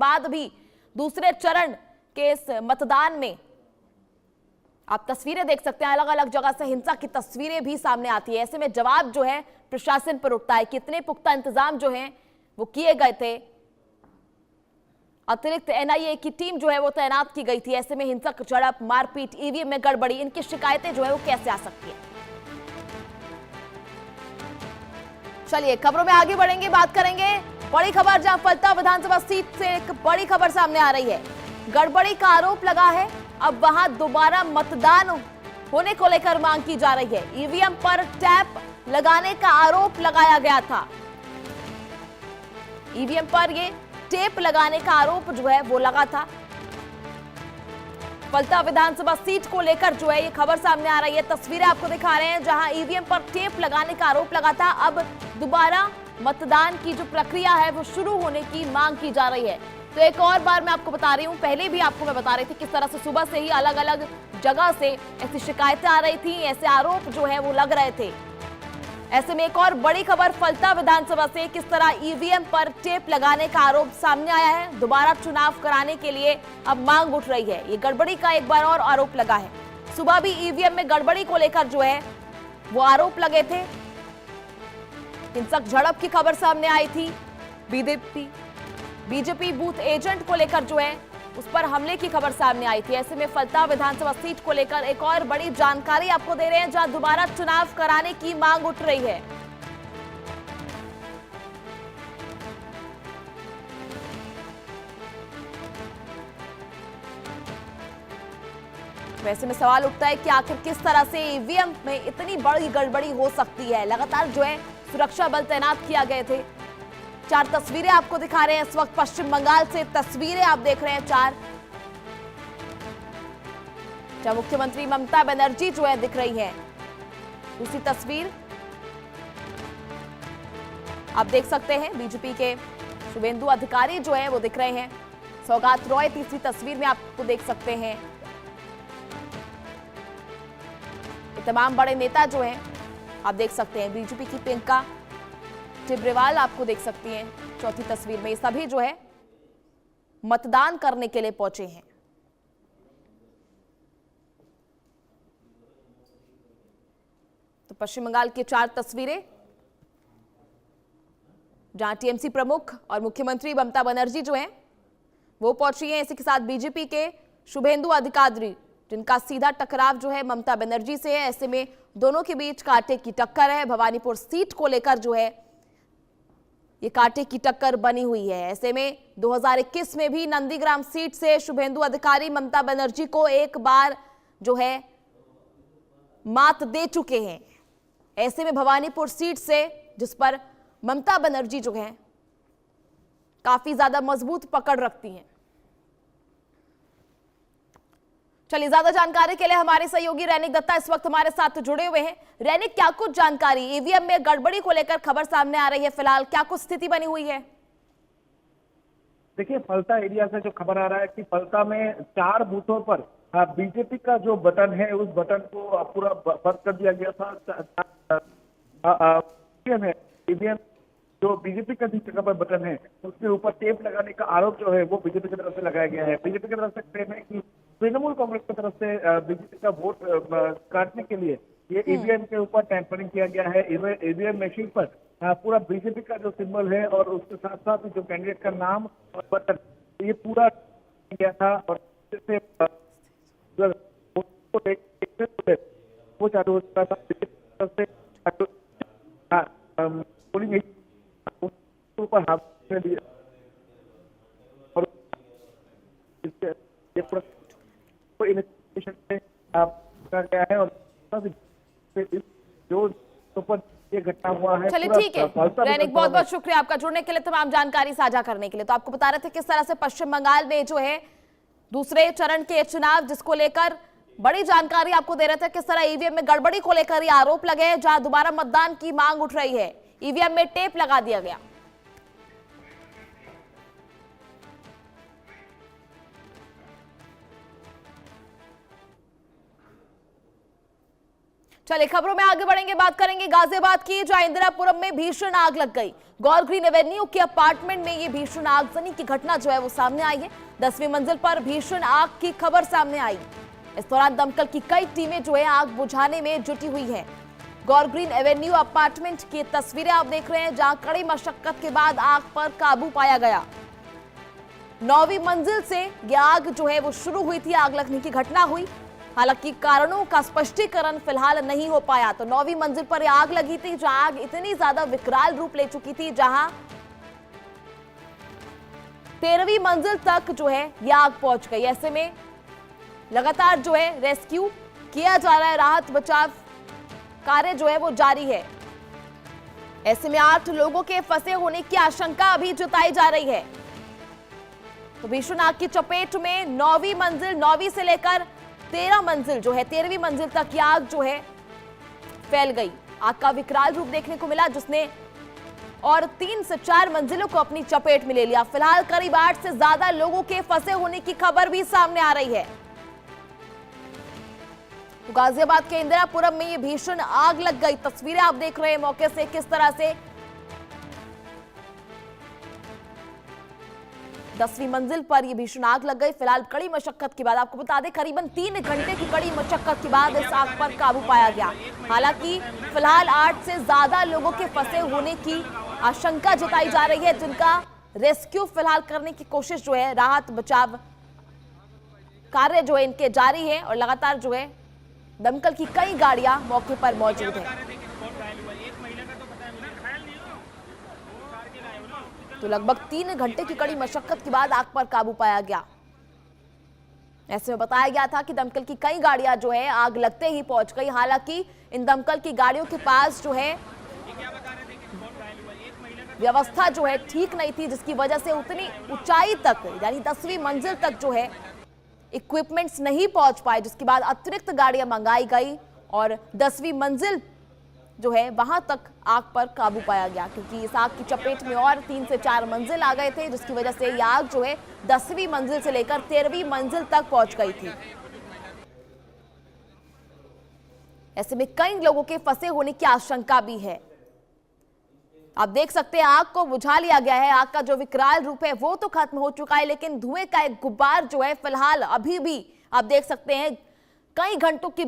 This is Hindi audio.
बाद भी दूसरे चरण के इस मतदान में आप तस्वीरें देख सकते हैं, अलग अलग जगह से हिंसा की तस्वीरें भी सामने आती है। ऐसे में जवाब जो है प्रशासन पर उठता है। कितने पुख्ता इंतजाम जो हैं वो किए गए थे, अतिरिक्त एनआईए की टीम जो है वो तैनात की गई थी। ऐसे में हिंसक झड़प, मारपीट, ईवीएम में गड़बड़ी, इनकी शिकायतें जो है वो कैसे आ सकती है। चलिए खबरों में आगे बढ़ेंगे, बात करेंगे बड़ी खबर, जहां फलता विधानसभा सीट से एक बड़ी खबर सामने आ रही है। गड़बड़ी का आरोप लगा है, अब वहां दोबारा मतदान होने को लेकर मांग की जा रही है। ईवीएम पर टैप लगाने का आरोप लगाया गया था। ईवीएम पर ये टेप लगाने का आरोप जो है वो लगा था। फलता विधानसभा सीट को लेकर जो है ये खबर सामने आ रही है। तस्वीरें आपको दिखा रहे हैं जहां ईवीएम पर टेप लगाने का आरोप लगा था। अब दोबारा मतदान की जो प्रक्रिया है वो शुरू होने की मांग की जा रही है। तो एक और बार मैं आपको बता रही हूं, पहले भी आपको मैं बता रही थी किस तरह से सुबह से ही अलग अलग जगह से ऐसी शिकायतें आ रही थी, ऐसे आरोप जो है वो लग रहे थे। ऐसे में एक और बड़ी खबर फलता विधानसभा से, किस तरह ईवीएम पर टेप लगाने का आरोप सामने आया है। दोबारा चुनाव कराने के लिए अब मांग उठ रही है। ये गड़बड़ी का एक बार और आरोप लगा है। सुबह भी ईवीएम में गड़बड़ी को लेकर जो है वो आरोप लगे थे। हिंसक झड़प की खबर सामने आई थी। बीजेपी बूथ एजेंट को लेकर जो है उस पर हमले की खबर सामने आई थी। ऐसे में फलता विधानसभा सीट को लेकर एक और बड़ी जानकारी आपको दे रहे हैं, जहां दोबारा चुनाव कराने की मांग उठ रही है। वैसे में सवाल उठता है कि आखिर किस तरह से ईवीएम में इतनी बड़ी गड़बड़ी हो सकती है। लगातार जो है सुरक्षा बल तैनात किया गए थे। 4 तस्वीरें आपको दिखा रहे हैं इस वक्त पश्चिम बंगाल से, तस्वीरें आप देख रहे हैं 4, जहां मुख्यमंत्री ममता बनर्जी जो है दिख रही है। दूसरी तस्वीर आप देख सकते हैं, बीजेपी के शुभेंदु अधिकारी जो है वो दिख रहे हैं। सौगात रॉय तीसरी तस्वीर में आपको देख सकते हैं। ये तमाम बड़े नेता जो हैं आप देख सकते हैं। बीजेपी की प्रियंका टिब्रेवाल आपको देख सकती हैं चौथी तस्वीर में। ये सभी जो है मतदान करने के लिए पहुंचे हैं। तो पश्चिम बंगाल की 4 तस्वीरें, जहां टीएमसी प्रमुख और मुख्यमंत्री ममता बनर्जी जो हैं वो पहुंची हैं। इसी के साथ बीजेपी के शुभेंदु अधिकारी, जिनका सीधा टकराव जो है ममता बनर्जी से है। ऐसे में दोनों के बीच कांटे की टक्कर है। भवानीपुर सीट को लेकर जो है ये कांटे की टक्कर बनी हुई है। ऐसे में 2021 में भी नंदीग्राम सीट से शुभेंदु अधिकारी ममता बनर्जी को एक बार जो है मात दे चुके हैं। ऐसे में भवानीपुर सीट से, जिस पर ममता बनर्जी जो है काफी ज्यादा मजबूत पकड़ रखती हैं। चलिए ज्यादा जानकारी के लिए हमारे सहयोगी रैनिक दत्ता इस वक्त हमारे साथ जुड़े हुए हैं। रैनिक, क्या कुछ जानकारी, ईवीएम में गड़बड़ी को लेकर खबर सामने आ रही है, फिलहाल क्या कुछ स्थिति बनी हुई है? देखिए, फलता एरिया से जो खबर आ रहा है कि फलता में 4 बूथों पर बीजेपी का जो बटन है उस बटन को पूरा बंद कर दिया गया था। ईवीएम जो बीजेपी का जिस जगह पर बटन है उसके ऊपर टेप लगाने का आरोप जो है वो बीजेपी की तरफ से लगाया गया है। बीजेपी की तरफ से क्लेम है कि तृणमूल कांग्रेस की तरफ से बीजेपी का वोट काटने के लिए ये ईवीएम के ऊपर टैंपरिंग किया गया है। ईवीएम मशीन पर पूरा बीजेपी का जो सिंबल है और उसके साथ साथ जो कैंडिडेट का नाम और बटन, ये पूरा गया था। और वो चालू हो चुका था। पोलिंग ऊपर हाथ में दिया और इन्वेस्टिगेशन से कर गया है। और जो ये घटना हुआ है। चलिए ठीक है रैनिक, बहुत बहुत शुक्रिया आपका जुड़ने के लिए, तमाम जानकारी साझा करने के लिए। तो आपको बता रहे थे किस तरह से पश्चिम बंगाल में जो है दूसरे चरण के चुनाव, जिसको लेकर बड़ी जानकारी आपको दे रहे थे, किस तरह ईवीएम में गड़बड़ी को लेकर ये आरोप लगे हैं, जहां दोबारा मतदान की मांग उठ रही है। ईवीएम में टेप लगा दिया गया। चलिए खबरों में आगे बढ़ेंगे, बात करेंगे गाजियाबाद की, जहां इंदिरापुरम में भीषण आग लग गई। गौर ग्रीन एवेन्यू के अपार्टमेंट में ये भीषण आगजनी की घटना जो है वो सामने आई है। 10वीं मंजिल पर भीषण आग की खबर सामने आई। इस दौरान दमकल की कई टीमें जो है आग बुझाने में जुटी हुई है। गौर ग्रीन एवेन्यू अपार्टमेंट की तस्वीरें आप देख रहे हैं, जहां कड़ी मशक्कत के बाद आग पर काबू पाया गया। 9वीं मंजिल से यह आग जो है वो शुरू हुई थी, आग लगने की घटना हुई। हालांकि कारणों का स्पष्टीकरण फिलहाल नहीं हो पाया। तो 9वीं मंजिल पर यह आग लगी थी, जहां आग इतनी ज्यादा विकराल रूप ले चुकी थी, जहां 13वीं मंजिल तक जो है यह आग पहुंच गई। ऐसे में लगातार जो है रेस्क्यू किया जा रहा है, राहत बचाव कार्य जो है वो जारी है। ऐसे में 8 लोगों के फंसे होने की आशंका अभी जताई जा रही है। तो भीषण आग की चपेट में 9वीं मंजिल, 9वीं से लेकर 13 मंजिल जो है 13वीं मंजिल तक यह आग जो है फैल गई। आग का विकराल रूप देखने को मिला, जिसने और 3 से 4 मंजिलों को अपनी चपेट में ले लिया। फिलहाल करीब 8 से ज्यादा लोगों के फंसे होने की खबर भी सामने आ रही है। तो गाजियाबाद के इंदिरापुरम में ये भीषण आग लग गई। तस्वीरें आप देख रहे हैं मौके से, किस तरह से 10वीं मंजिल पर यह भीषण आग लग गई। फिलहाल कड़ी मशक्कत के बाद, आपको बता दें करीबन 3 घंटे की कड़ी मशक्कत के बाद इस आग पर काबू पाया गया। हालांकि फिलहाल 8 से ज्यादा लोगों के फंसे होने की आशंका जताई जा रही है, जिनका रेस्क्यू फिलहाल करने की कोशिश जो है, राहत बचाव कार्य जो है इनके जारी है। और लगातार जो है दमकल की कई गाड़ियां मौके पर मौजूद है। तो लगभग 3 घंटे की कड़ी मशक्कत के बाद आग पर काबू पाया गया। ऐसे में बताया गया था कि दमकल की कई गाड़ियां जो है आग लगते ही पहुंच गई। हालांकि इन दमकल की गाड़ियों के पास जो है व्यवस्था जो है ठीक नहीं थी, जिसकी वजह से उतनी ऊंचाई तक यानी 10वीं मंजिल तक जो है इक्विपमेंट्स नहीं पहुंच पाए, जिसके बाद अतिरिक्त गाड़ियां मंगाई गई और 10वीं मंजिल जो है वहां तक आग पर काबू पाया गया। क्योंकि इस आग की चपेट में और 3 से 4 मंजिल आ गए थे, जिसकी वजह से यह आग जो है 10वीं मंजिल से लेकर 13वीं मंजिल तक पहुंच गई थी। ऐसे में कई लोगों के फंसे होने की आशंका भी है। आप देख सकते हैं आग को बुझा लिया गया है। आग का जो विकराल रूप है वो तो खत्म हो चुका है, लेकिन धुएं का एक गुब्बार जो है फिलहाल अभी भी आप देख सकते हैं कई घंटों की